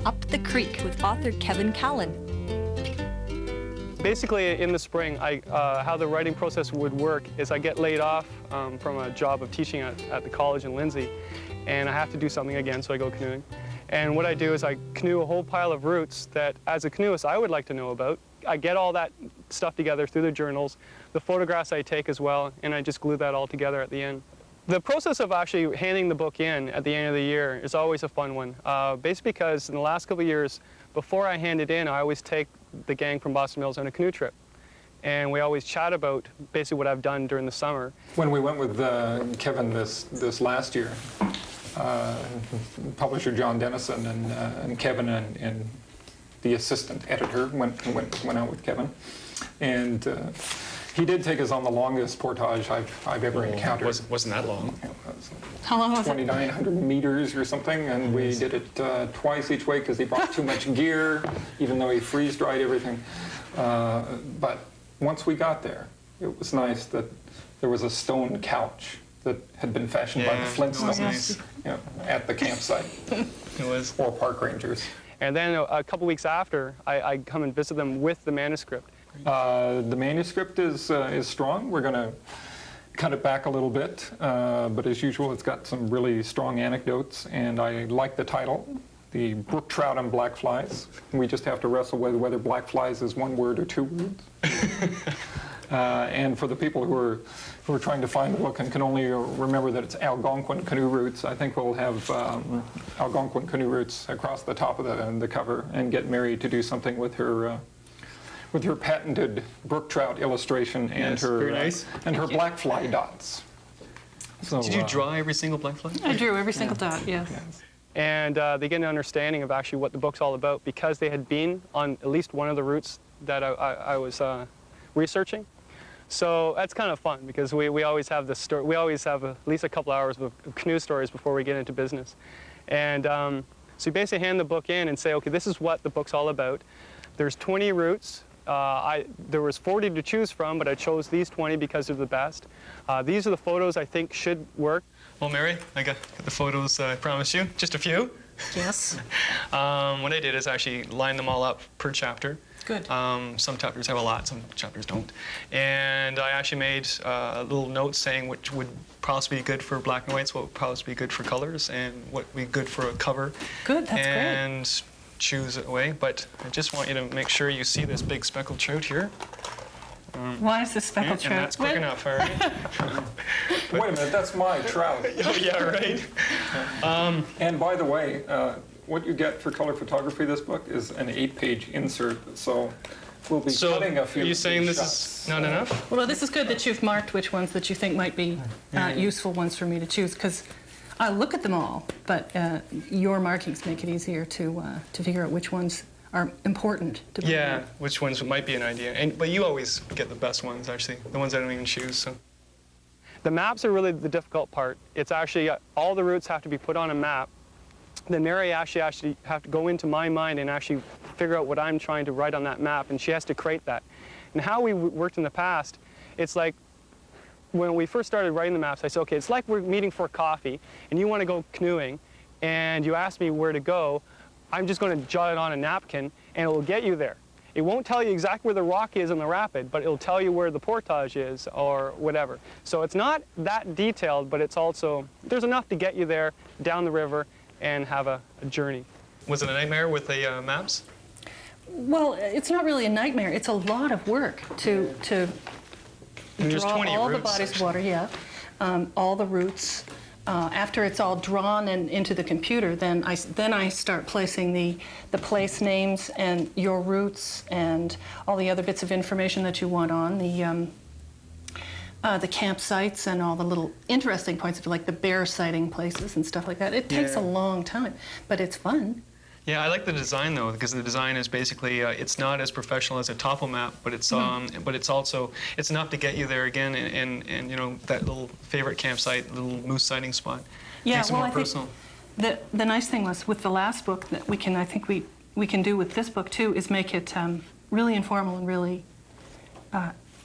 Up the Creek with author Kevin Callan. Basically, in the spring, how the writing process would work is I get laid off from a job of teaching at the college in Lindsay, and I have to do something again, so I go canoeing. And what I do is I canoe a whole pile of routes that, as a canoeist, I would like to know about. I get all that stuff together through the journals, the photographs I take as well, and I just glue that all together at the end. The process of actually handing the book in at the end of the year is always a fun one, basically because in the last couple of years, before I hand it in, I always take the gang from Boston Mills on a canoe trip. And we always chat about basically what I've done during the summer. When we went with Kevin this last year, publisher John Dennison and Kevin and the assistant editor went out with Kevin, and he did take us on the longest portage I've ever encountered. Wasn't that long? How long was it? 2,900 meters or something, and we did it twice each way because he brought too much gear, even though he freeze-dried everything. But once we got there, it was nice that there was a stone couch that had been fashioned by the Flintstones nice. At the campsite. It was. Or park rangers. And then a couple weeks after, I come and visit them with the manuscript. The manuscript is strong. We're going to cut it back a little bit, but as usual, it's got some really strong anecdotes, and I like the title, The Brook Trout and Black Flies. We just have to wrestle with whether black flies is one word or two words. And for the people who are trying to find the book and can only remember that it's Algonquin canoe routes, I think we'll have Algonquin canoe routes across the top of the cover, and get Mary to do something with her patented brook trout illustration and her black fly dots. So, Did you draw every single black fly? I drew every single dot, yes. And they get an understanding of actually what the book's all about because they had been on at least one of the routes that I was researching. So that's kind of fun because we always have the story. We always have at least a couple hours of canoe stories before we get into business. And so you basically hand the book in and say, okay, this is what the book's all about. There's 20 routes. There was 40 to choose from, but I chose these 20 because they're the best. These are the photos I think should work. Well, Mary, I got the photos I promised you. Just a few. Yes. What I did is actually line them all up per chapter. Good. Some chapters have a lot, some chapters don't. And I actually made a little note saying which would possibly be good for black and whites, what would possibly be good for colors, and what would be good for a cover. Good, that's great. And choose it away. But I just want you to make sure you see this big speckled trout here. Why is this speckled trout? And that's quick enough, all right? wait a minute, that's my trout. Oh, yeah, right. And by the way, what you get for color photography this book is an 8-page insert, so we'll be cutting a few. Are you saying this shots. is not enough? Well, this is good that you've marked which ones that you think might be useful ones for me to choose, because I look at them all, but your markings make it easier to figure out which ones are important to be Yeah, which ones might be an idea. But you always get the best ones, actually, the ones I don't even choose. So. The maps are really the difficult part. It's actually all the routes have to be put on a map. Then Mary actually have to go into my mind and actually figure out what I'm trying to write on that map, and she has to create that. And how we worked in the past, it's like when we first started writing the maps, I said, okay, it's like we're meeting for coffee, and you want to go canoeing, and you ask me where to go. I'm just going to jot it on a napkin, and it will get you there. It won't tell you exactly where the rock is in the rapid, but it'll tell you where the portage is or whatever. So it's not that detailed, but it's also, there's enough to get you there down the river and have a journey. Was it a nightmare with the maps? Well, it's not really a nightmare. It's a lot of work to There's draw 20 all routes, the bodies actually. of water, yeah, all the routes. After it's all drawn and into the computer, then I start placing the place names and your routes and all the other bits of information that you want on the campsites and all the little interesting points of like the bear sighting places and stuff like that. It takes a long time, but it's fun. Yeah, I like the design though, because the design is basically it's not as professional as a topo map, but it's also it's enough to get you there again, and you know that little favorite campsite, little moose sighting spot. Yeah, Makes it well, more I personal. think the nice thing was with the last book that I think we can do with this book too is make it really informal and really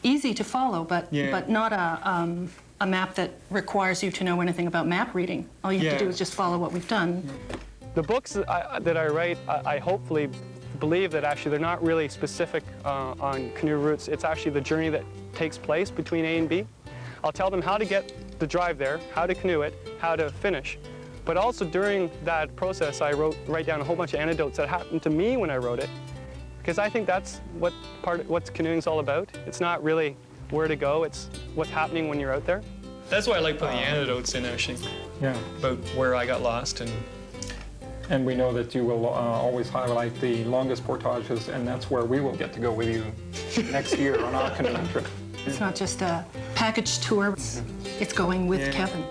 easy to follow, but not a map that requires you to know anything about map reading. All you have to do is just follow what we've done. The books that I write, I hopefully believe that actually they're not really specific on canoe routes. It's actually the journey that takes place between A and B. I'll tell them how to get the drive there, how to canoe it, how to finish. But also during that process, I write down a whole bunch of anecdotes that happened to me when I wrote it, because I think that's what canoeing's all about. It's not really where to go, it's what's happening when you're out there. That's why I like putting the anecdotes in, actually, Yeah. about where I got lost. And we know that you will always highlight the longest portages, and that's where we will get to go with you next year on our canoeing trip. It's not just a package tour, it's going with Kevin.